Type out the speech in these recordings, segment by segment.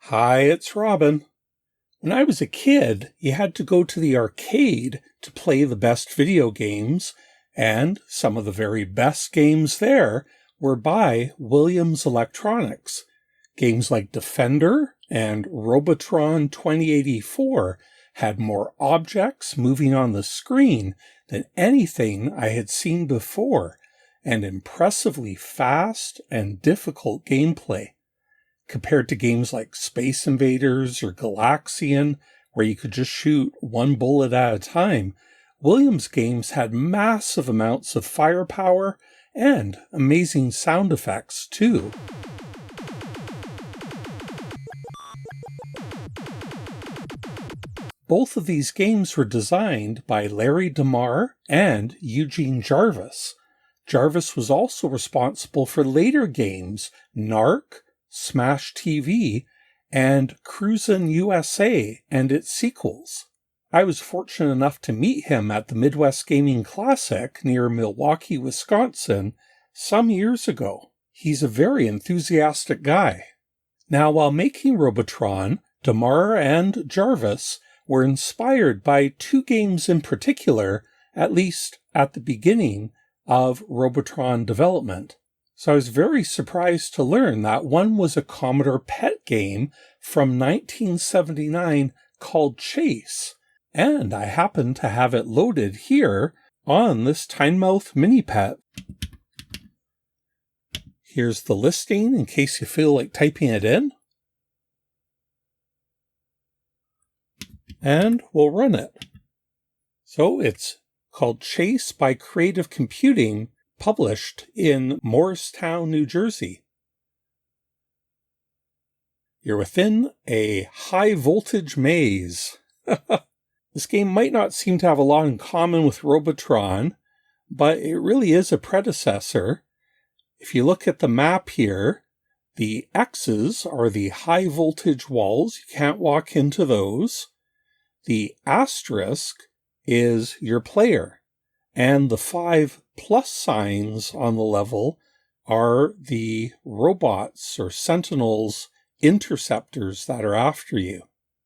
Hi, it's Robin. When I was a kid, you had to go to the arcade to play the best video games, and some of the very best games there were by Williams Electronics. Games like Defender and Robotron 2084 had more objects moving on the screen than anything I had seen before, and impressively fast and difficult gameplay. Compared to games like Space Invaders or Galaxian, where you could just shoot one bullet at a time, Williams games had massive amounts of firepower and amazing sound effects, too. Both of these games were designed by Larry DeMar and Eugene Jarvis. Jarvis was also responsible for later games, Narc, Smash TV, and Cruisin' USA and its sequels. I was fortunate enough to meet him at the Midwest Gaming Classic near Milwaukee, Wisconsin, some years ago. He's a very enthusiastic guy. Now, while making Robotron, DeMar and Jarvis were inspired by two games in particular, at least at the beginning of Robotron development. So I was very surprised to learn that one was a Commodore PET game from 1979 called Chase, and I happen to have it loaded here on this Tynemouth Mini PET. Here's the listing in case you feel like typing it in. And we'll run it. So it's called Chase by Creative Computing, published in Morristown, New Jersey. You're within a high-voltage maze. This game might not seem to have a lot in common with Robotron, but it really is a predecessor. If you look at the map here, the X's are the high-voltage walls. You can't walk into those. The asterisk is your player, and the 5 plus signs on the level are the robots or sentinels, interceptors that are after you.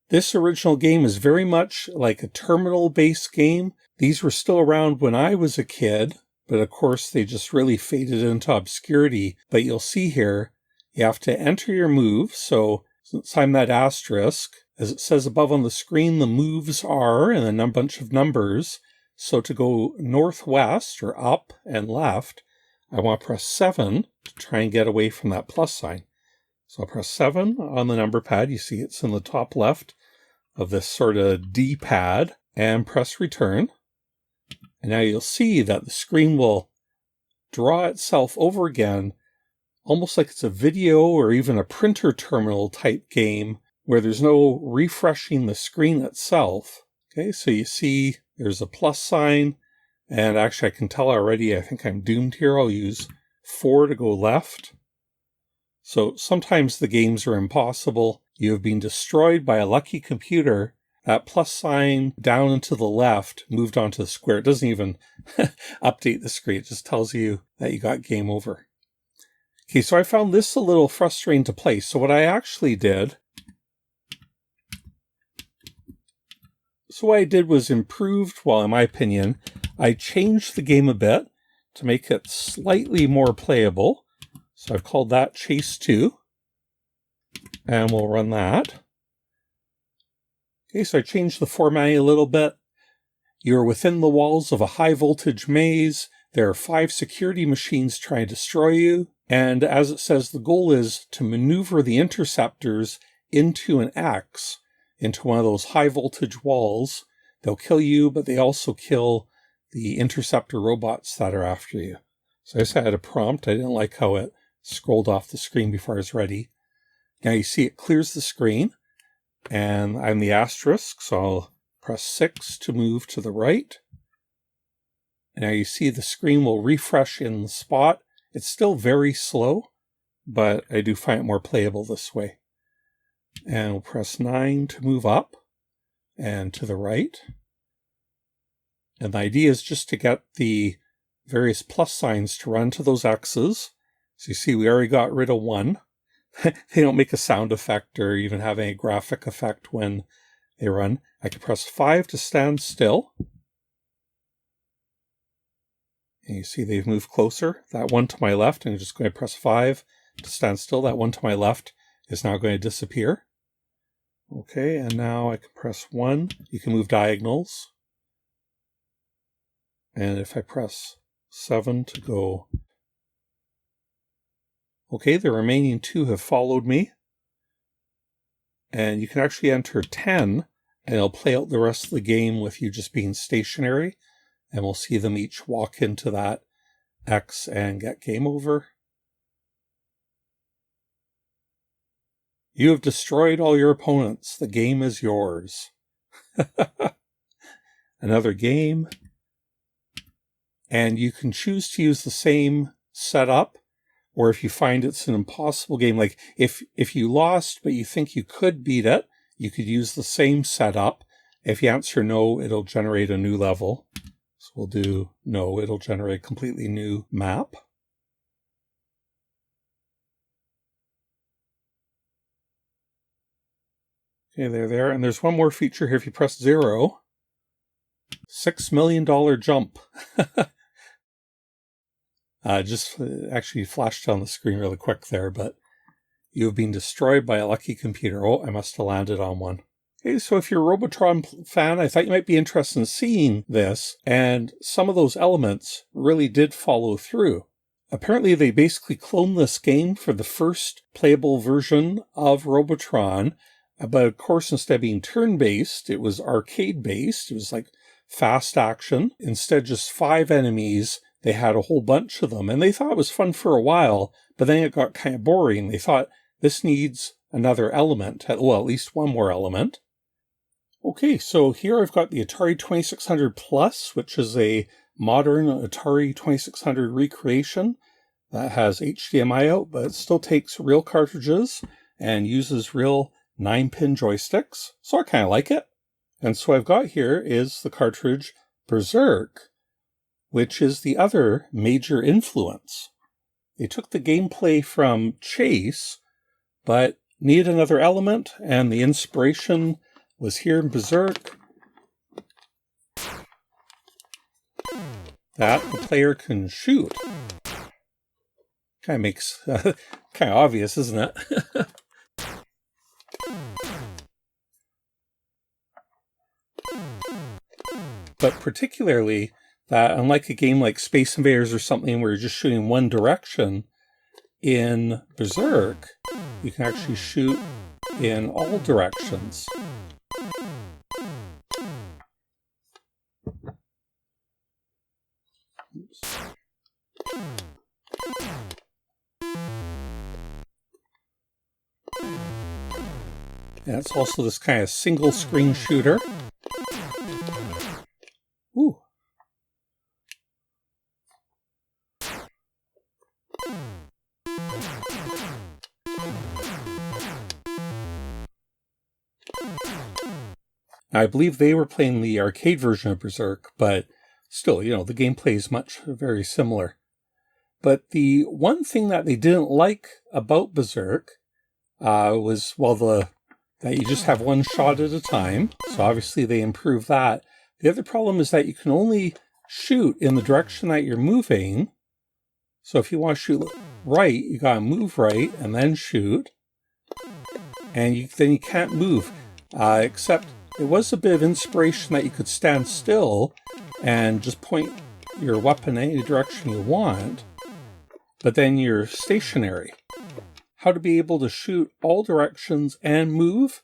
This original game is very much like a terminal-based game. These were still around when I was a kid, but of course they just really faded into obscurity. But you'll see here, you have to enter your moves. So since I'm that asterisk, as it says above on the screen, the moves are, and then a bunch of numbers. So to go northwest or up and left, I want to press 7 to try and get away from that plus sign. So I'll press 7 on the number pad. You see it's in the top left of this sort of D-pad, and press return. And now you'll see that the screen will draw itself over again, almost like it's a video or even a printer terminal type game where there's no refreshing the screen itself. Okay, so you see there's a plus sign, and actually I can tell already I think I'm doomed here. I'll use 4 to go left. So sometimes the games are impossible. You have been destroyed by a lucky computer. That plus sign down and to the left moved onto the square. It doesn't even update the screen. It just tells you that you got game over. Okay, so I found this a little frustrating to play. So what I actually did was improved, well, in my opinion, I changed the game a bit to make it slightly more playable. So I've called that Chase 2, and we'll run that. Okay, so I changed the formatting a little bit. You're within the walls of a high-voltage maze. There are 5 security machines trying to destroy you. And as it says, the goal is to maneuver the interceptors into an X, into one of those high-voltage walls. They'll kill you, but they also kill the interceptor robots that are after you. So I just had a prompt. I didn't like how it scrolled off the screen before I was ready. Now you see it clears the screen, and I'm the asterisk, so I'll press 6 to move to the right. And now you see the screen will refresh in the spot. It's still very slow, but I do find it more playable this way. And we'll press 9 to move up and to the right. And the idea is just to get the various plus signs to run to those X's. So you see we already got rid of 1. they don't make a sound effect or even have any graphic effect when they run. I can press 5 to stand still. And you see they've moved closer. That one to my left, I'm just going to press 5 to stand still. That one to my left is now going to disappear. Okay, and now I can press 1. You can move diagonals. And if I press 7 to go... Okay, the remaining 2 have followed me. And you can actually enter 10, and it'll play out the rest of the game with you just being stationary. And we'll see them each walk into that X and get game over. You have destroyed all your opponents. The game is yours. Another game. And you can choose to use the same setup, or if you find it's an impossible game, like if you lost but you think you could beat it, you could use the same setup. If you answer no, it'll generate a new level. So we'll do no, it'll generate a completely new map. Okay, there. And there's one more feature here. If you press 0, $6 million jump. Just actually flashed on the screen really quick there, but you have been destroyed by a lucky computer. Oh, I must have landed on one. Okay, so if you're a Robotron fan, I thought you might be interested in seeing this, and some of those elements really did follow through. Apparently, they basically cloned this game for the first playable version of Robotron, but of course, instead of being turn-based, it was arcade-based. It was like fast action. Instead, just 5 enemies. They had a whole bunch of them, and they thought it was fun for a while, but then it got kind of boring. They thought, this needs another element, well, at least one more element. Okay, so here I've got the Atari 2600 Plus, which is a modern Atari 2600 recreation that has HDMI out, but it still takes real cartridges and uses real 9-pin joysticks, so I kind of like it. And so I've got here is the cartridge Berzerk, which is the other major influence. They took the gameplay from Chase, but needed another element, and the inspiration was here in Berzerk. That the player can shoot. Kind of makes, kind of obvious, isn't it? But particularly that, unlike a game like Space Invaders or something where you're just shooting one direction, in Berzerk, you can actually shoot in all directions. Oops. And it's also this kind of single screen shooter. Ooh. I believe they were playing the arcade version of Berzerk, but still, you know, the gameplay is very similar. But the one thing that they didn't like about Berzerk was, well, that you just have one shot at a time. So obviously they improved that. The other problem is that you can only shoot in the direction that you're moving. So if you want to shoot right, you got to move right and then shoot. And then you can't move, except it was a bit of inspiration that you could stand still and just point your weapon any direction you want, but then you're stationary. How to be able to shoot all directions and move,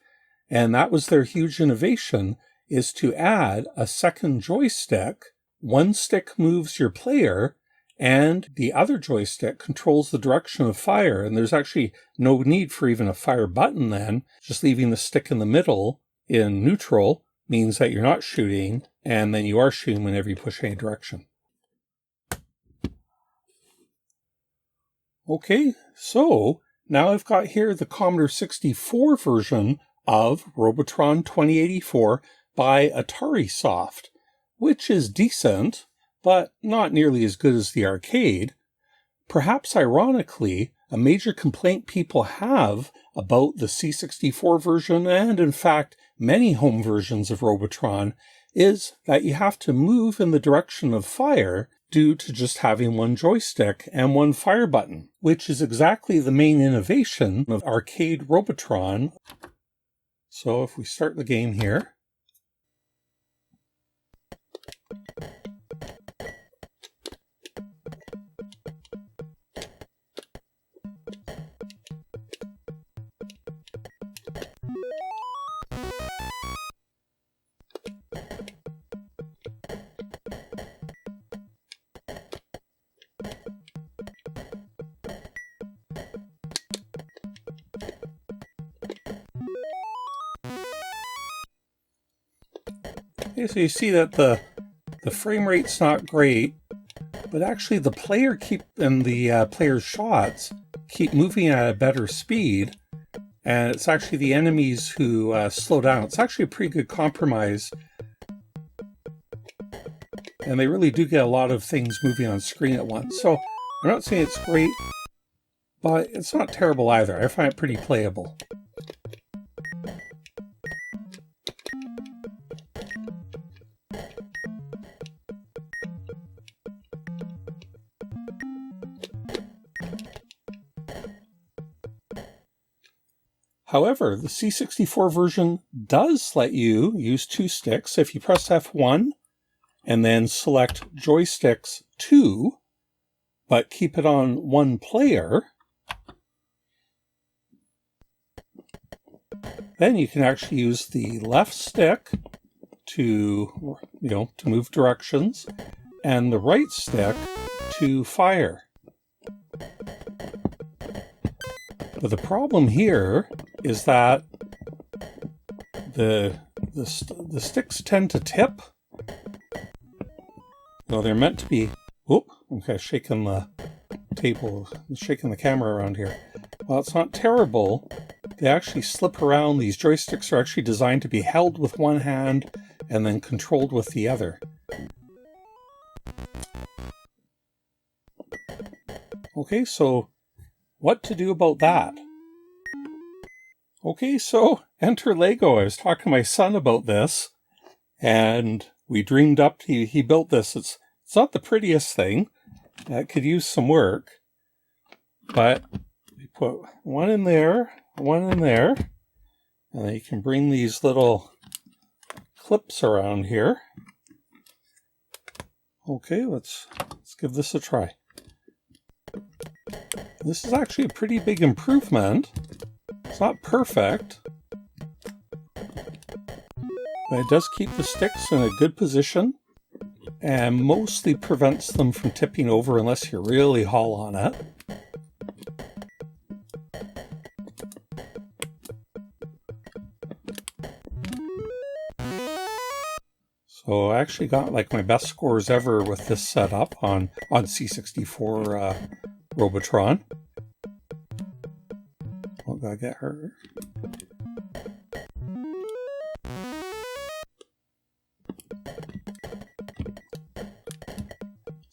and that was their huge innovation, is to add a second joystick. One stick moves your player, and the other joystick controls the direction of fire, and there's actually no need for even a fire button then. Just leaving the stick in the middle in neutral means that you're not shooting, and then you are shooting whenever you push any direction. Okay, so now I've got here the Commodore 64 version of Robotron 2084 by AtariSoft, which is decent, but not nearly as good as the arcade. Perhaps ironically, a major complaint people have about the C64 version, and in fact, many home versions of Robotron, is that you have to move in the direction of fire due to just having one joystick and one fire button, which is exactly the main innovation of arcade Robotron. So if we start the game here, okay, so you see that the frame rate's not great, but actually the player's shots keep moving at a better speed, and it's actually the enemies who slow down. It's actually a pretty good compromise, and they really do get a lot of things moving on screen at once. So I'm not saying it's great, but it's not terrible either. I find it pretty playable. However, the C64 version does let you use two sticks. If you press F1 and then select joysticks 2, but keep it on one player, then you can actually use the left stick to move directions and the right stick to fire. But the problem here is that the sticks tend to tip. Well, they're meant to be. Whoop! I'm kind of shaking the table, shaking the camera around here. Well, it's not terrible. They actually slip around. These joysticks are actually designed to be held with one hand and then controlled with the other. Okay, so what to do about that? Okay, so enter Lego. I was talking to my son about this, and we dreamed up, he built this. It's not the prettiest thing. It could use some work, but we put one in there, and then you can bring these little clips around here. Okay, let's give this a try. This is actually a pretty big improvement. It's not perfect, but it does keep the sticks in a good position and mostly prevents them from tipping over unless you really haul on it. So I actually got like my best scores ever with this setup on C64 Robotron. Oh, gotta get her.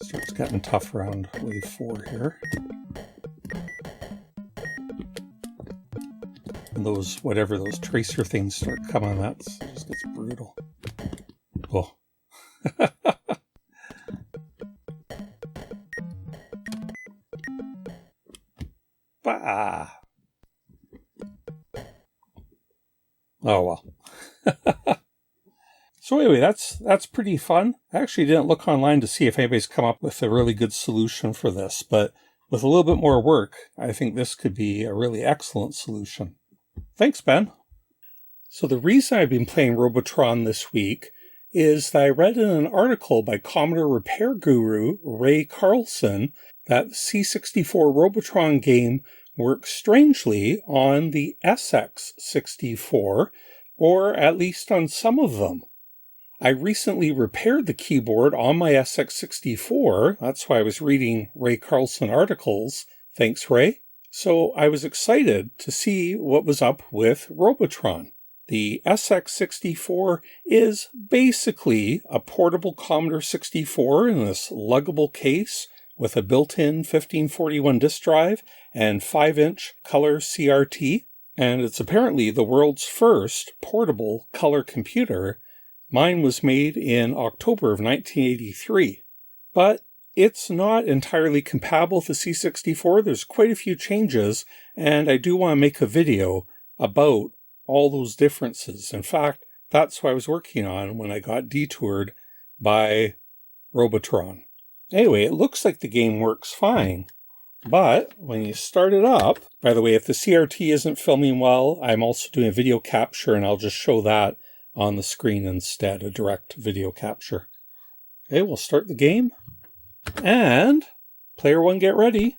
Starts getting tough around wave 4 here. And those tracer things start coming, that just gets brutal. Oh. Bah. Oh well. So anyway, that's pretty fun. I actually didn't look online to see if anybody's come up with a really good solution for this, but with a little bit more work, I think this could be a really excellent solution. Thanks, Ben. So the reason I've been playing Robotron this week is that I read in an article by Commodore repair guru Ray Carlson that the C64 Robotron game works strangely on the SX-64, or at least on some of them. I recently repaired the keyboard on my SX-64. That's why I was reading Ray Carlson articles. Thanks, Ray. So I was excited to see what was up with Robotron. The SX-64 is basically a portable Commodore 64 in this luggable case with a built-in 1541 disk drive and 5-inch color CRT, and it's apparently the world's first portable color computer. Mine was made in October of 1983, but it's not entirely compatible with the C64. There's quite a few changes, and I do want to make a video about all those differences. In fact, that's what I was working on when I got detoured by Robotron. Anyway, it looks like the game works fine, but when you start it up, by the way, if the CRT isn't filming well, I'm also doing a video capture, and I'll just show that on the screen instead, a direct video capture. Okay, we'll start the game, and player one, get ready.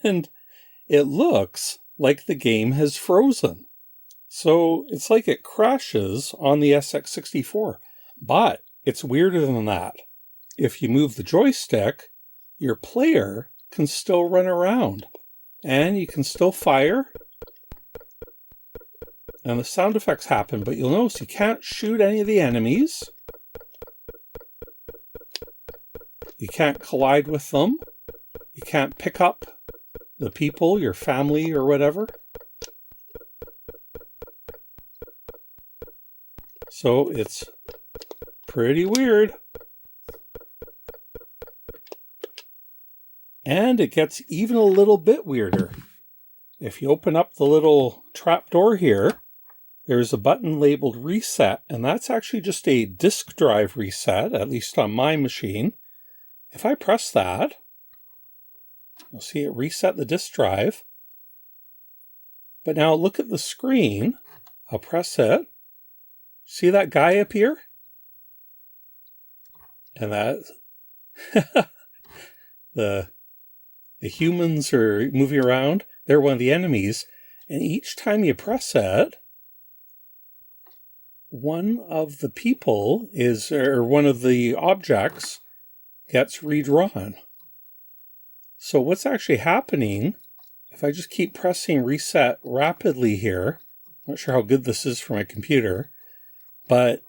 And it looks like the game has frozen. So it's like it crashes on the SX-64, but it's weirder than that. If you move the joystick, your player can still run around, and you can still fire, and the sound effects happen, but you'll notice you can't shoot any of the enemies. You can't collide with them. You can't pick up the people, your family or whatever. So it's pretty weird. And it gets even a little bit weirder. If you open up the little trap door here, there's a button labeled reset, and that's actually just a disk drive reset, at least on my machine. If I press that, you'll see it reset the disk drive. But now look at the screen. I'll press it. See that guy appear? And that the humans are moving around. They're one of the enemies. And each time you press it, one of the people or one of the objects gets redrawn. So what's actually happening, if I just keep pressing reset rapidly here, I'm not sure how good this is for my computer, but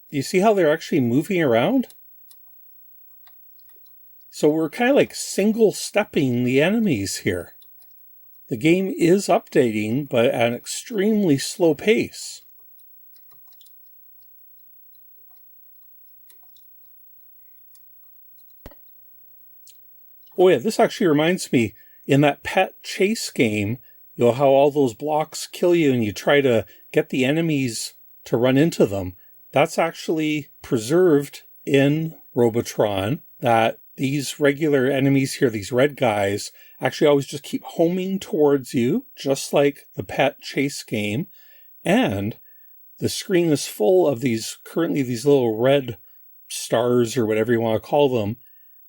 you see how they're actually moving around? So we're kind of like single-stepping the enemies here. The game is updating, but at an extremely slow pace. Oh yeah, this actually reminds me, in that PET chase game, you know how all those blocks kill you and you try to get the enemies to run into them. That's actually preserved in Robotron, that these regular enemies here, these red guys, actually always just keep homing towards you, just like the PET chase game. And the screen is full of currently these little red stars, or whatever you want to call them.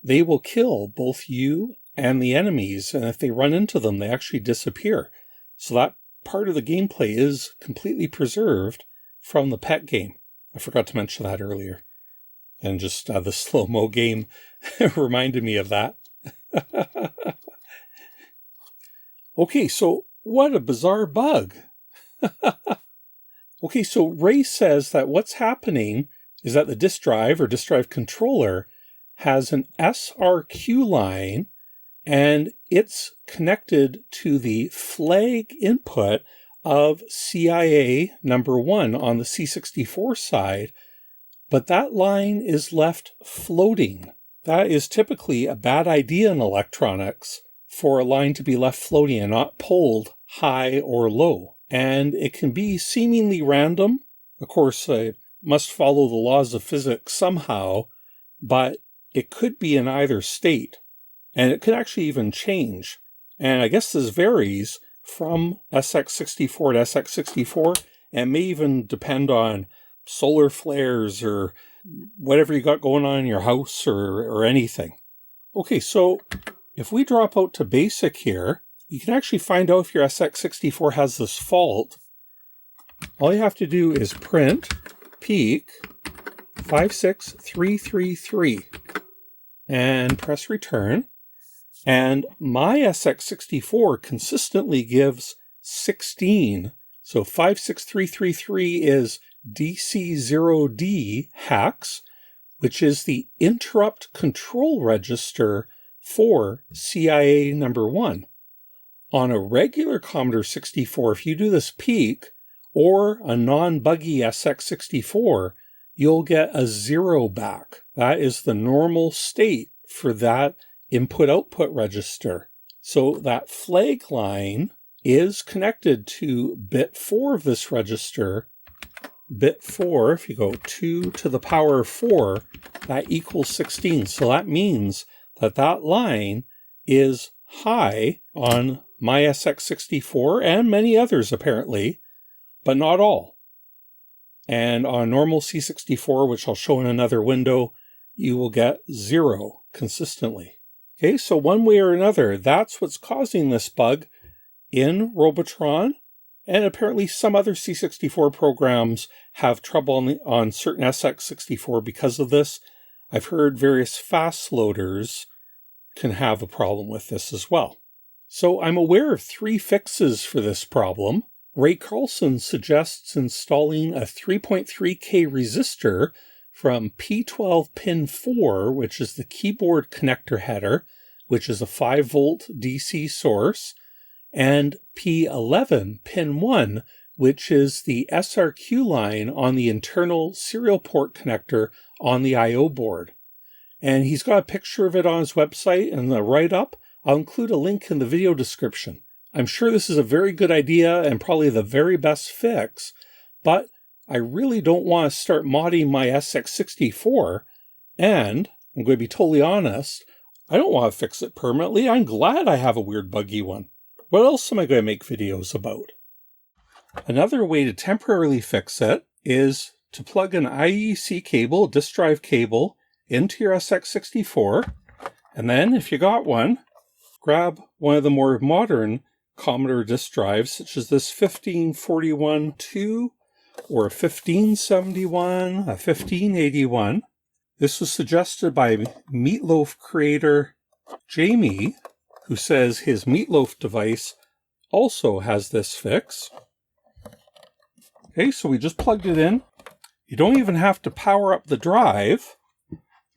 They will kill both you and the enemies, and if they run into them, they actually disappear. So that part of the gameplay is completely preserved from the PET game. I forgot to mention that earlier. And just the slow-mo game reminded me of that. Okay, so what a bizarre bug. Okay, so Ray says that what's happening is that the disk drive or disk drive controller has an SRQ line, and it's connected to the flag input of CIA number 1 on the C64 side, but that line is left floating. That is typically a bad idea in electronics, for a line to be left floating and not pulled high or low. And it can be seemingly random. Of course, it must follow the laws of physics somehow, but it could be in either state, and it could actually even change. And I guess this varies from SX-64 to SX-64, and may even depend on solar flares or whatever you got going on in your house or anything. Okay, so if we drop out to basic here, you can actually find out if your SX-64 has this fault. All you have to do is print peak 56333 and press return. And my SX-64 consistently gives 16. So 56333 is DC0D hacks, which is the interrupt control register for CIA number 1. On a regular Commodore 64, if you do this peak, or a non-buggy SX-64, you'll get a 0 back. That is the normal state for that input-output register. So that flag line is connected to bit 4 of this register. Bit 4, if you go 2 to the power of 4, that equals 16. So that means that that line is high on my SX-64 and many others apparently, but not all. And on normal C64, which I'll show in another window, you will get 0 consistently. Okay, so one way or another, that's what's causing this bug in Robotron. And apparently some other C64 programs have trouble on certain SX64 because of this. I've heard various fast loaders can have a problem with this as well. So I'm aware of 3 fixes for this problem. Ray Carlson suggests installing a 3.3K resistor from P12 pin 4, which is the keyboard connector header, which is a 5-volt DC source, and P11 pin 1, which is the SRQ line on the internal serial port connector on the I/O board. And he's got a picture of it on his website and the write-up. I'll include a link in the video description. I'm sure this is a very good idea and probably the very best fix, but I really don't want to start modding my SX64, and I'm going to be totally honest, I don't want to fix it permanently. I'm glad I have a weird buggy one. What else am I going to make videos about? Another way to temporarily fix it is to plug an IEC cable, disk drive cable, into your SX64, and then if you got one, grab one of the more modern Commodore disk drives, such as this 1541-2 or a 1571, a 1581. This was suggested by Meatloaf creator Jamie, who says his Meatloaf device also has this fix. Okay, so we just plugged it in. You don't even have to power up the drive.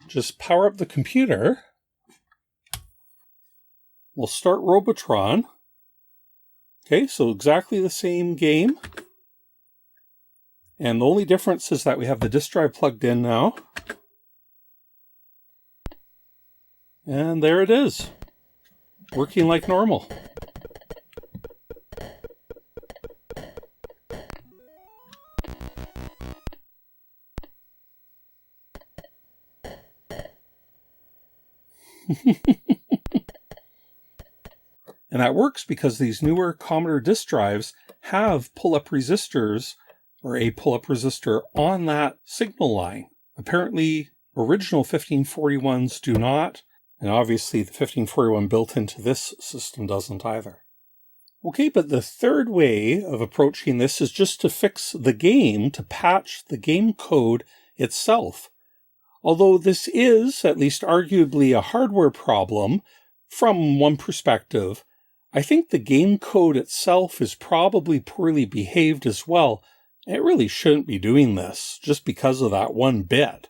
Just power up the computer. We'll start Robotron. Okay, so exactly the same game. And the only difference is that we have the disk drive plugged in now. And there it is, working like normal. And that works because these newer Commodore disk drives have pull-up resistors, or a pull-up resistor on that signal line. Apparently, original 1541s do not, and obviously the 1541 built into this system doesn't either. Okay, but the third way of approaching this is just to fix the game, to patch the game code itself. Although this is, at least arguably, a hardware problem, from one perspective, I think the game code itself is probably poorly behaved as well. It really shouldn't be doing this, just because of that one bit.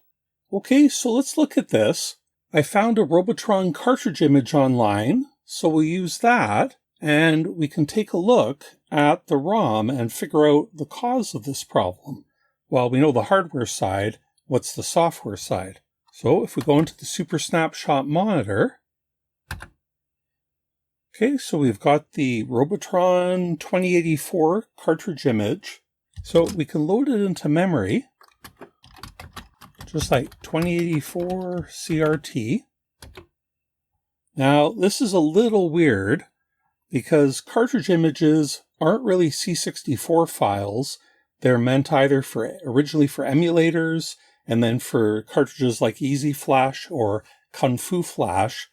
Okay, so let's look at this. I found a Robotron cartridge image online, so we'll use that, and we can take a look at the ROM and figure out the cause of this problem. Well, we know the hardware side. What's the software side? So if we go into the Super Snapshot monitor, okay, so we've got the Robotron 2084 cartridge image. So we can load it into memory, just like 2084 CRT. Now, this is a little weird because cartridge images aren't really C64 files. They're meant either originally for emulators and then for cartridges like EasyFlash or Kung Fu Flash,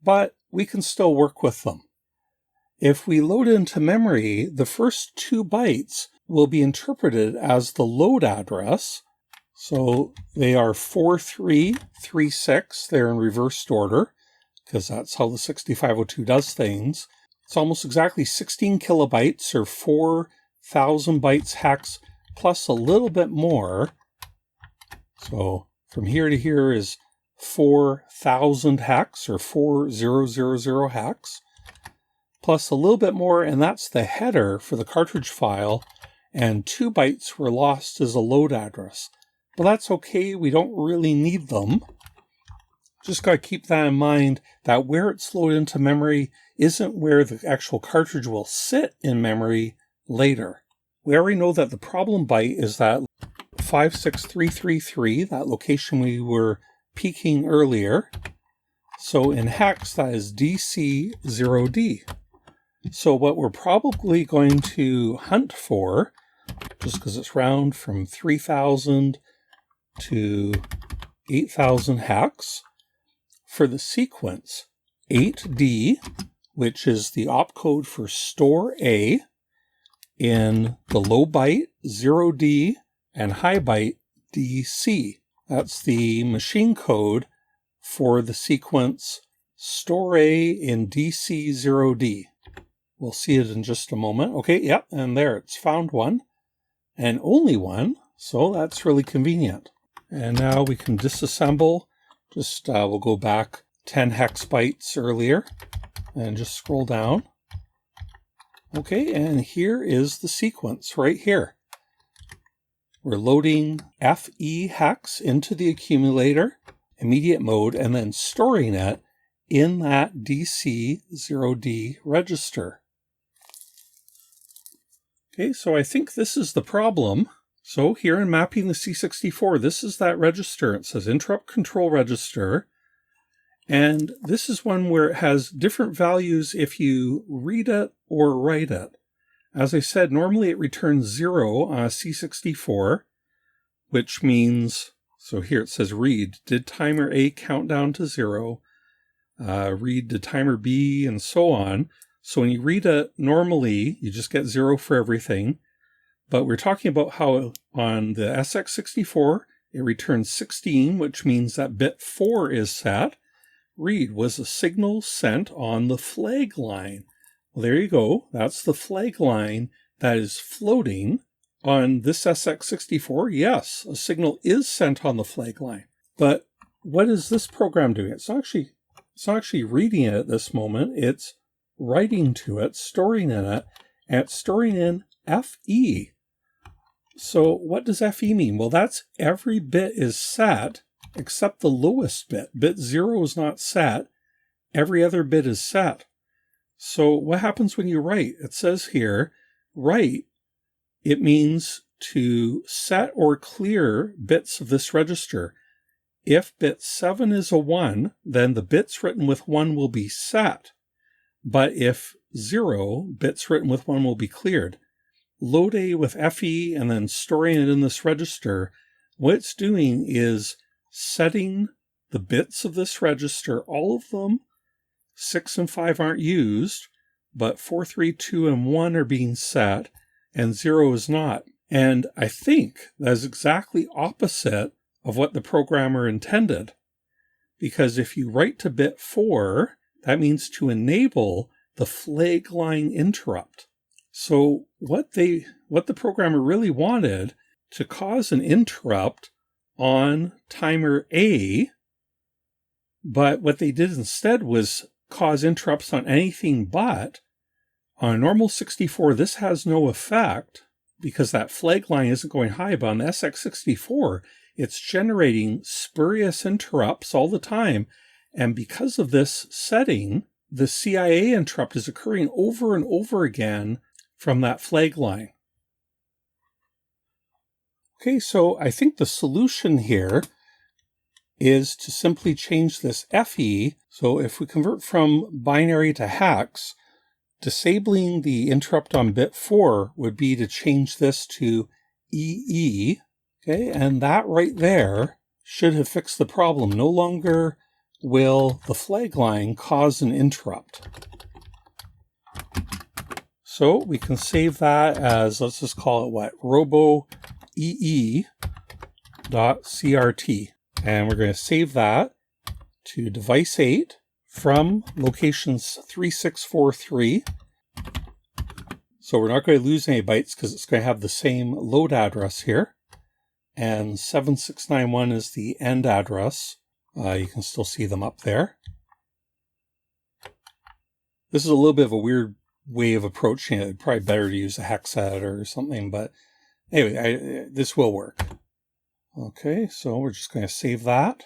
but we can still work with them. If we load into memory, the first 2 bytes will be interpreted as the load address. So they are 4336. They're in reversed order because that's how the 6502 does things. It's almost exactly 16 kilobytes or 4,000 bytes hex plus a little bit more. So from here to here is 4,000 hex, or 4000 hex, plus a little bit more, and that's the header for the cartridge file, and 2 bytes were lost as a load address. But that's okay, we don't really need them. Just got to keep that in mind, that where it's loaded into memory isn't where the actual cartridge will sit in memory later. We already know that the problem byte is that 56333, that location we were peeking earlier. So in hex, that is DC0D. So what we're probably going to hunt for, just because it's round from 3,000 to 8,000 hex, for the sequence 8D, which is the opcode for store A, in the low byte 0D and high byte DC. That's the machine code for the sequence store A in DC0D. We'll see it in just a moment. Okay, yep, and there, it's found one, and only one, so that's really convenient. And now we can disassemble. Just we'll go back 10 hex bytes earlier and just scroll down. Okay, and here is the sequence right here. We're loading FE hex into the accumulator, immediate mode, and then storing it in that DC0D register. Okay, so I think this is the problem. So here in mapping the C64, this is that register. It says interrupt control register. And this is one where it has different values if you read it or write it. As I said, normally it returns 0 on a C64, which means, so here it says read, did timer A count down to 0? Read did timer B, and so on. So when you read it, normally you just get 0 for everything. But we're talking about how on the SX-64, it returns 16, which means that bit 4 is set. Read was a signal sent on the flag line. Well, there you go. That's the flag line that is floating on this SX-64. Yes, a signal is sent on the flag line. But what is this program doing? It's not actually reading it at this moment. It's writing to it, storing in it, and it's storing in FE. So what does FE mean? Well, that's every bit is set except the lowest bit. Bit 0 is not set. Every other bit is set. So what happens when you write? It says here, write, it means to set or clear bits of this register. If bit 7 is a 1, then the bits written with 1 will be set. But if 0, bits written with 1 will be cleared. Load A with FE and then storing it in this register, what it's doing is setting the bits of this register, all of them, 6 and 5 aren't used, but 4, 3, 2, and 1 are being set, and 0 is not. And I think that's exactly opposite of what the programmer intended. Because if you write to bit 4, that means to enable the flag line interrupt. So what the programmer really wanted to cause an interrupt on timer A, but what they did instead was cause interrupts on anything but. On a normal 64, this has no effect because that flag line isn't going high, but on the SX-64, it's generating spurious interrupts all the time. And because of this setting, the CIA interrupt is occurring over and over again from that flag line. Okay, so I think the solution here is to simply change this FE. So if we convert from binary to hex, disabling the interrupt on bit 4 would be to change this to EE. Okay, and that right there should have fixed the problem. No longer will the flag line cause an interrupt. So we can save that as, let's just call it what? roboee.crt. And we're going to save that to device 8 from locations 3643. So we're not going to lose any bytes because it's going to have the same load address here. and 7691 is the end address. You can still see them up there. This is a little bit of a weird way of approaching it. Probably better to use a hex editor or something, but anyway, this will work. Okay, so we're just going to save that.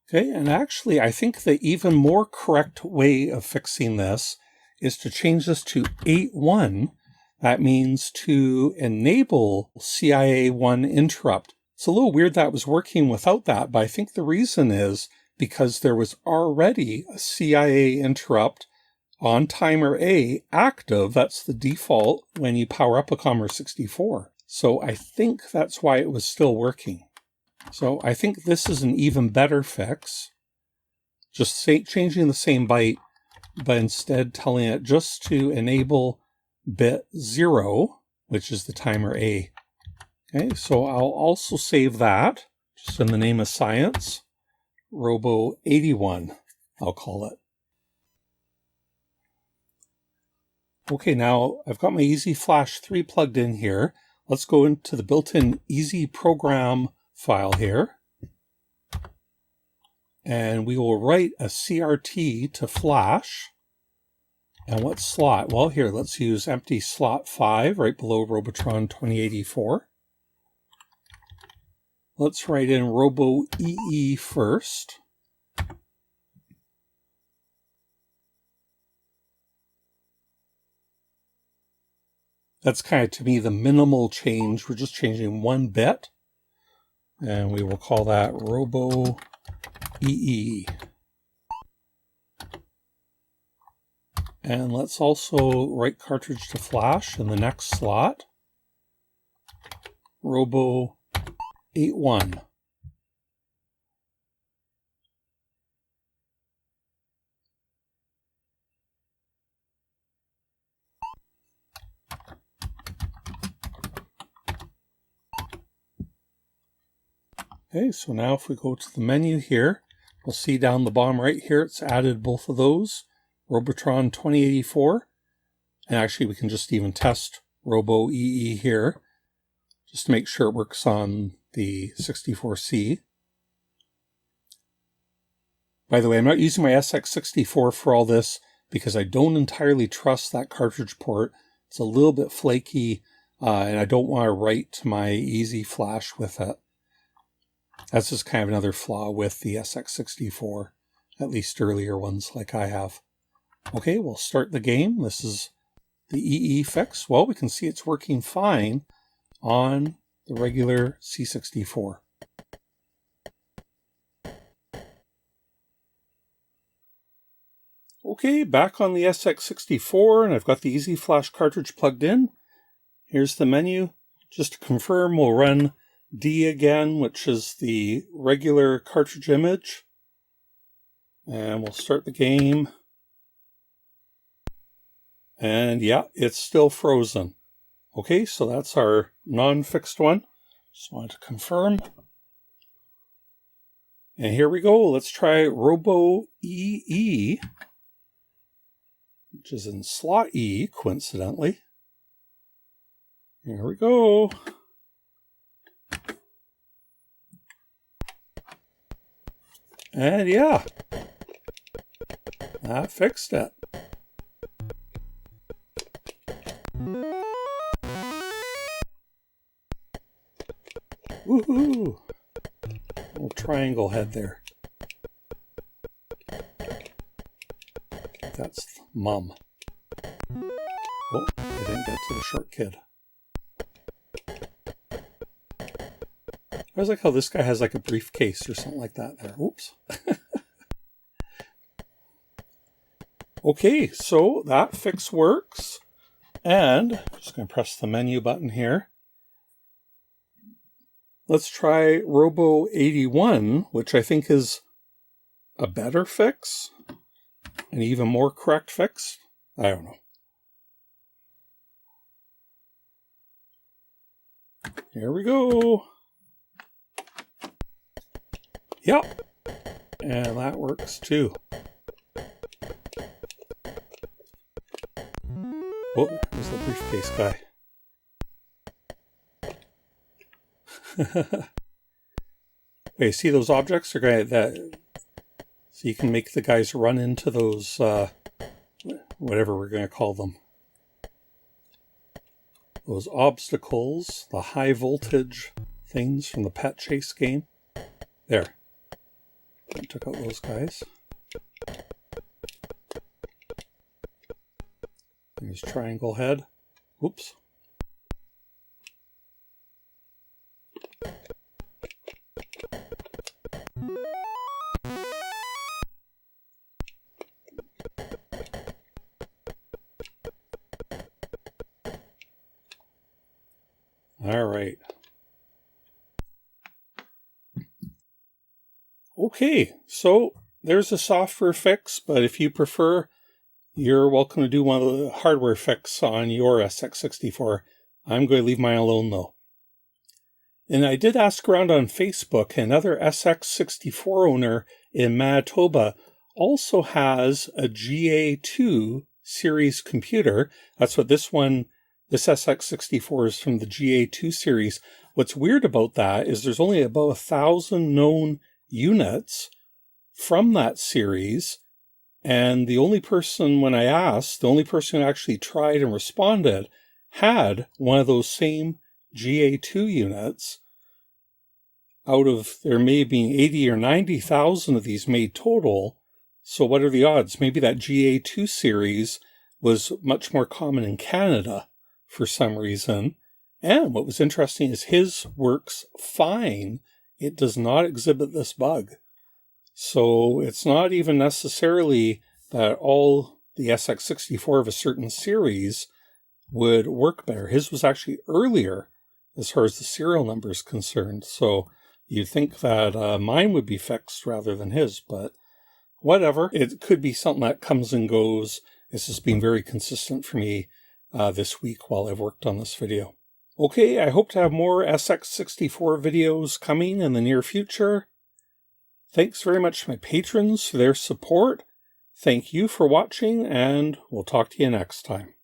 Okay, and actually, I think the even more correct way of fixing this is to change this to 8.1. That means to enable CIA1 interrupt. It's a little weird that was working without that, but I think the reason is because there was already a CIA interrupt on timer A active. That's the default when you power up a Commodore 64. So I think that's why it was still working. So I think this is an even better fix. Just changing the same byte, but instead telling it just to enable bit 0, which is the timer A. Okay, so I'll also save that, just in the name of science. Robo 81, I'll call it. Okay, now I've got my EasyFlash 3 plugged in here. Let's go into the built-in Easy Program file here. And we will write a CRT to flash. And what slot? Well, here, let's use empty slot 5 right below Robotron 2084. Let's write in Robo EE first. That's kind of, to me, the minimal change. We're just changing one bit. And we will call that Robo EE. And let's also write cartridge to flash in the next slot. Robo 8.1. Okay, so now if we go to the menu here, we'll see down the bottom right here, it's added both of those, Robotron 2084. And actually we can just even test Robo EE here, just to make sure it works on the 64C. By the way, I'm not using my SX-64 for all this because I don't entirely trust that cartridge port. It's a little bit flaky, and I don't want to write to my EasyFlash with it. That's just kind of another flaw with the SX-64, at least earlier ones like I have. Okay, we'll start the game. This is the EE fix. Well, we can see it's working fine on the regular C64. Okay, back on the SX-64, and I've got the EasyFlash cartridge plugged in. Here's the menu. Just to confirm, we'll run D again, which is the regular cartridge image. And we'll start the game. And yeah, it's still frozen. Okay, so that's our non-fixed one. Just wanted to confirm. And here we go. Let's try Robo EE, which is in slot E, coincidentally. Here we go. And yeah, that fixed it. Woohoo! Little triangle head there. That's Mom. Oh, I didn't get to the short kid. I was like how this guy has like a briefcase or something like that there. Oops. Okay, so that fix works. And I'm just going to press the menu button here. Let's try Robo 81, which I think is a better fix. An even more correct fix. I don't know. Here we go. Yep. And that works too. Oh, there's the briefcase guy. Okay, see those objects are going that, so you can make the guys run into those, whatever we're going to call them. Those obstacles, the high voltage things from the PET chase game. There. I took out those guys. There's triangle head. Whoops. All right. Okay, so there's a software fix, but if you prefer, you're welcome to do one of the hardware fix on your SX-64. I'm going to leave mine alone though. And I did ask around on Facebook, another SX-64 owner in Manitoba also has a GA2 series computer. That's what this SX-64 is from the GA2 series. What's weird about that is there's only about 1,000 known units from that series. And the only person, when I asked, the only person who actually tried and responded had one of those same GA2 units. Out of there may be 80 or 90,000 of these made total. So what are the odds? Maybe that GA2 series was much more common in Canada for some reason. And what was interesting is his works fine. It does not exhibit this bug. So it's not even necessarily that all the SX-64 of a certain series would work better. His was actually earlier as far as the serial number is concerned. So you'd think that mine would be fixed rather than his, but whatever. It could be something that comes and goes. This has been very consistent for me this week while I've worked on this video. Okay, I hope to have more SX-64 videos coming in the near future. Thanks very much to my patrons for their support. Thank you for watching, and we'll talk to you next time.